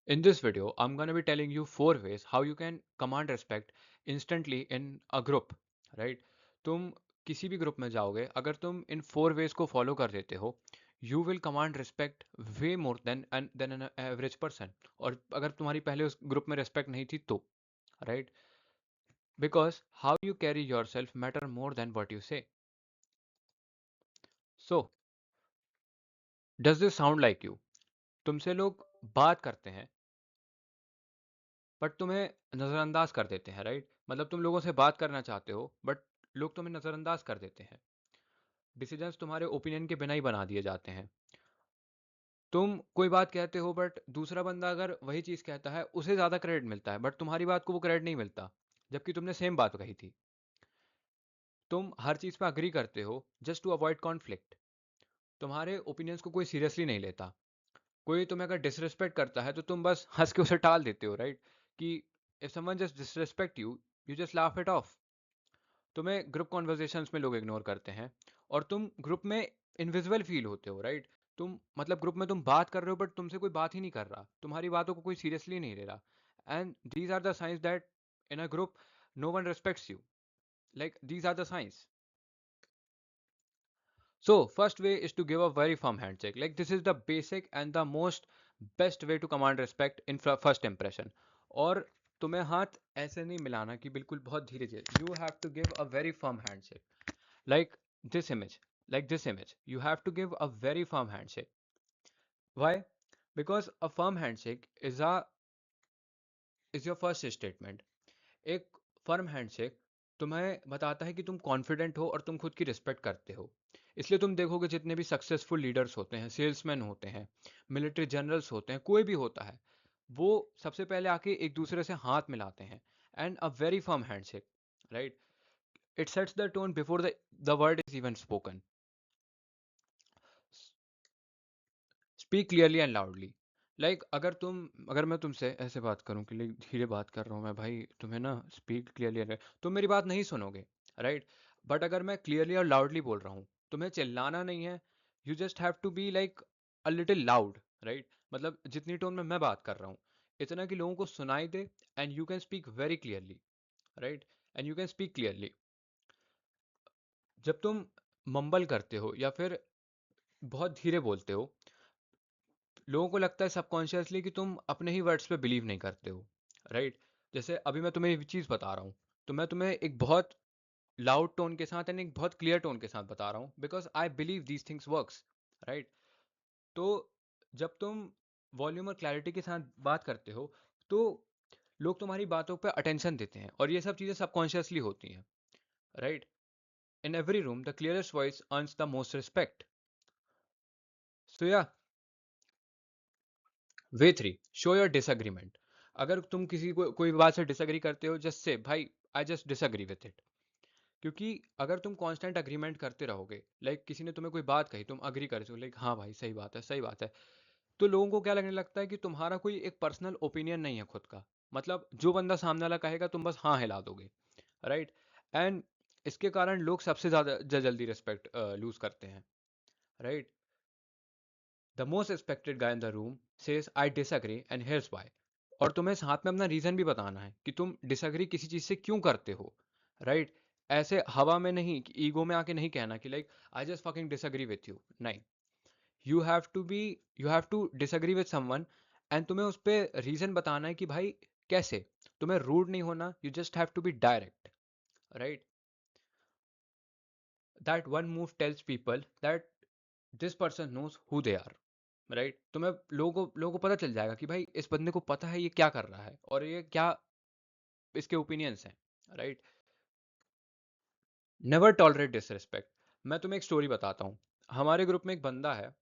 In this video, I'm going to be telling you 4 ways how you can command respect instantly in a group, right? तुम किसी भी group में जाओगे, अगर तुम इन 4 ways को फॉलो कर देते हो, you will command respect way more than an average person. और अगर तुम्हारी पहले उस ग्रुप में respect नहीं थी तो, right? Because how you carry yourself matter more than what you say. So, does this sound like you? तुमसे लोग बात करते हैं बट तुम्हें नज़रअंदाज कर देते हैं, राइट? मतलब तुम लोगों से बात करना चाहते हो बट लोग तुम्हें नज़रअंदाज कर देते हैं। डिसीजंस तुम्हारे ओपिनियन के बिना ही बना दिए जाते हैं। तुम कोई बात कहते हो बट दूसरा बंदा अगर वही चीज़ कहता है उसे ज़्यादा क्रेडिट मिलता है बट तुम्हारी बात को वो क्रेडिट नहीं मिलता, जबकि तुमने सेम बात कही थी। तुम हर चीज़ पे अग्री करते हो जस्ट टू अवॉइड कॉन्फ्लिक्ट। तुम्हारे ओपिनियंस को कोई सीरियसली नहीं लेता। कोई तुम्हें अगर डिसरिस्पेक्ट करता है तो तुम बस हंस के उसे टाल देते हो, राइट? कि if someone just disrespect you, you just laugh it of. तुम्हें ग्रुप कॉन्वर्जेशंस में लोग इग्नोर करते हैं और तुम ग्रुप में इनविजिबल फील होते हो, राइट? तुम मतलब ग्रुप में तुम बात कर रहे हो बट तुमसे कोई बात ही नहीं कर रहा, तुम्हारी बातों को कोई सीरियसली नहीं ले रहा। And these are the science that in a group no one respects you. Like these are the science. So first way is to give a very firm handshake. Like this is the basic and the most best way to command respect in first impression. और तुम्हें हाथ ऐसे नहीं मिलाना कि बिल्कुल बहुत धीरे धीरे. You have to give a very firm handshake. Like this image. Like this image. You have to give a very firm handshake. Why? Because a firm handshake is your first statement. एक firm handshake तुम्हें बताता है कि तुम confident हो और तुम खुद की रिस्पेक्ट करते हो। इसलिए तुम देखोगे जितने भी सक्सेसफुल लीडर्स होते हैं, सेल्समैन होते हैं, मिलिट्री जनरल्स होते हैं, कोई भी होता है, वो सबसे पहले आके एक दूसरे से हाथ मिलाते हैं। And a very firm handshake, right? It sets the tone before the word is even spoken. Speak clearly and loudly. Like अगर मैं तुमसे ऐसे बात करूं कि लाइक धीरे बात कर रहा हूं मैं, भाई तुम्हें ना स्पीक क्लियरली, तुम मेरी बात नहीं सुनोगे, राइट? बट अगर मैं क्लियरली और लाउडली बोल रहा हूँ, तुम्हें चिल्लाना नहीं है. You just have to be like a little loud, right? मतलब जितनी टोन में मैं बात कर रहा हूँ, इतना कि लोगों को सुनाई दे. And you can speak very clearly, right? And you can speak clearly. जब तुम मम्बल करते हो या फिर बहुत धीरे बोलते हो, लोगों को लगता है सबकॉन्शियसली कि तुम अपने ही वर्ड्स पे बिलीव नहीं करते हो, राइट? जैसे अभी मैं तुम्हें एक चीज़ बता रहा हूँ, तो मैं तुम्हें एक बहुत लाउड टोन के साथ एंड एक बहुत क्लियर टोन के साथ बता रहा हूँ because I believe these things works, right? तो जब तुम वॉल्यूम और क्लैरिटी के साथ बात करते हो तो लोग तुम्हारी बातों पे अटेंशन देते हैं और ये सब चीज़ें सबकॉन्शियसली होती हैं, right? In every room the clearest voice earns the most respect. So yeah, way three, show your disagreement. अगर तुम किसी को कोई बात से डिसएग्री करते हो, जस्ट से भाई I just disagree with it. क्योंकि अगर तुम कांस्टेंट अग्रीमेंट करते रहोगे, लाइक किसी ने तुम्हें कोई बात कही, तुम अग्री कर हो, लाइक हाँ भाई सही बात है, सही बात है, तो लोगों को क्या लगने लगता है कि तुम्हारा कोई एक पर्सनल ओपिनियन नहीं है खुद का. मतलब जो बंदा सामने वाला कहेगा तुम बस हाँ हिला दोगे, राइट? एंड इसके कारण लोग सबसे ज्यादा जल्दी रिस्पेक्ट लूज करते हैं, right? The most respected guy in the room says I disagree and here's why. और तुम्हें साथ में अपना रीजन भी बताना है कि तुम डिसएग्री किसी चीज से क्यों करते हो, राइट? ऐसे हवा में नहीं, ईगो में आके नहीं कहना कि like I just fucking disagree with you. नहीं, you have to be, you have to disagree with someone and तुम्हें उस पे रीजन बताना है कि भाई कैसे. तुम्हें रूड नहीं होना, you just have to be direct, right? That one move tells people that this person knows who they are, right? तुम्हें लोगों को पता चल जाएगा कि भाई इस बंदे को पता है ये क्या कर रहा है और ये क्या इसके ओपिनियंस हैं, राइट? Never tolerate disrespect. मैं तुम्हें एक स्टोरी बताता हूँ. हमारे ग्रुप में एक बंदा है,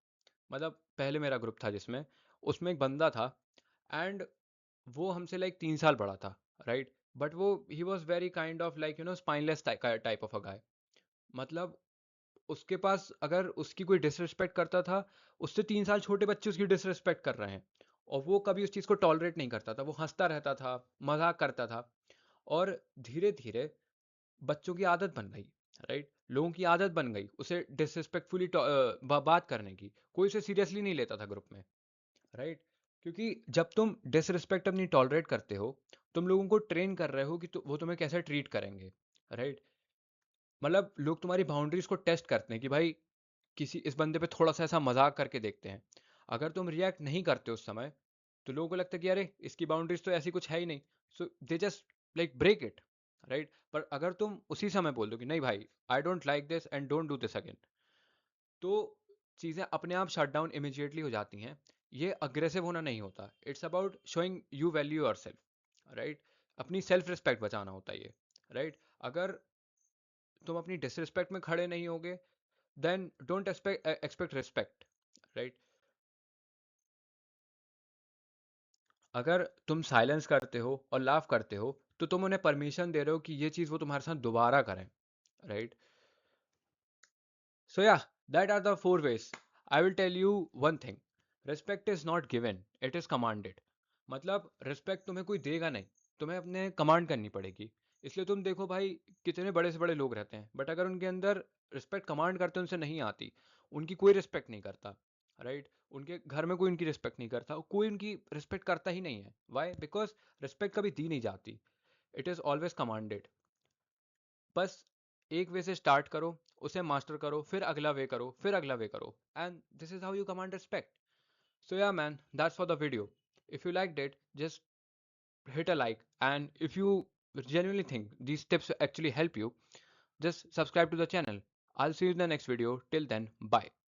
मतलब पहले मेरा ग्रुप था जिसमें, उसमें एक बंदा था. एंड वो हमसे लाइक 3 साल बड़ा था, राइट? बट वो he was very kind of like spineless type of a guy. मतलब उसके पास अगर उसकी कोई डिसरिस्पेक्ट करता था, उससे 3 साल छोटे बच्चे उसकी डिसरिस्पेक्ट कर रहे हैं और वो कभी उस चीज़ को टॉलरेट नहीं करता था, वो हंसता रहता था, मजाक करता था. और धीरे धीरे बच्चों की आदत बन गई, राइट? लोगों की आदत बन गई उसे डिसरिस्पेक्टफुली बात करने की. कोई उसे सीरियसली नहीं लेता था ग्रुप में, राइट? क्योंकि जब तुम डिसरिस्पेक्ट अपनी टॉलरेट करते हो, तुम लोगों को ट्रेन कर रहे हो कि वो तुम्हें कैसे ट्रीट करेंगे, राइट? मतलब लोग तुम्हारी बाउंड्रीज को टेस्ट करते हैं कि भाई किसी इस बंदे पे थोड़ा सा ऐसा मजाक करके देखते हैं। अगर तुम रिएक्ट नहीं करते उस समय, तो लोगों को लगता है कि अरे इसकी बाउंड्रीज तो ऐसी कुछ है ही नहीं, so they just like break it, right? पर अगर तुम उसी समय बोल दो कि नहीं भाई, I don't like this and don't do this again, तो चीज़ें अपने आप शट डाउन इमिजिएटली हो जाती हैं। ये अग्रेसिव होना नहीं होता, it's about showing you value your self, right? अपनी सेल्फ रिस्पेक्ट बचाना होता है ये, राइट? अगर तुम अपनी डिसरिस्पेक्ट में खड़े नहीं होगे, then don't expect respect, right? अगर तुम साइलेंस करते हो और लाफ करते हो, तो तुम उन्हें परमिशन दे रहे हो कि ये चीज़ वो तुम्हारे साथ दोबारा करें, right? So yeah, that are the four ways. I will tell you one thing. Respect is not given, it is commanded. मतलब रिस्पेक्ट तुम्हें कोई देगा नहीं, तुम्हें अपने कमांड करनी पड़ेगी। इसलिए तुम देखो भाई, कितने बड़े से बड़े लोग रहते हैं, बट अगर उनके अंदर रिस्पेक्ट कमांड करते उनसे नहीं आती, उनकी कोई रिस्पेक्ट नहीं करता, राइट? उनके घर में कोई उनकी रिस्पेक्ट नहीं करता, कोई उनकी रिस्पेक्ट करता ही नहीं है। वाई? बिकॉज रिस्पेक्ट कभी दी नहीं जाती, इट इज़ ऑलवेज कमांडेड। बस एक वे से स्टार्ट करो, उसे मास्टर करो, फिर अगला वे करो, फिर अगला वे करो, and this is how you command respect. So yeah man, that's for the video. If you liked it, just hit a like, and if you genuinely think these tips actually help you, just subscribe to the channel. I'll see you in the next video. Till then, bye.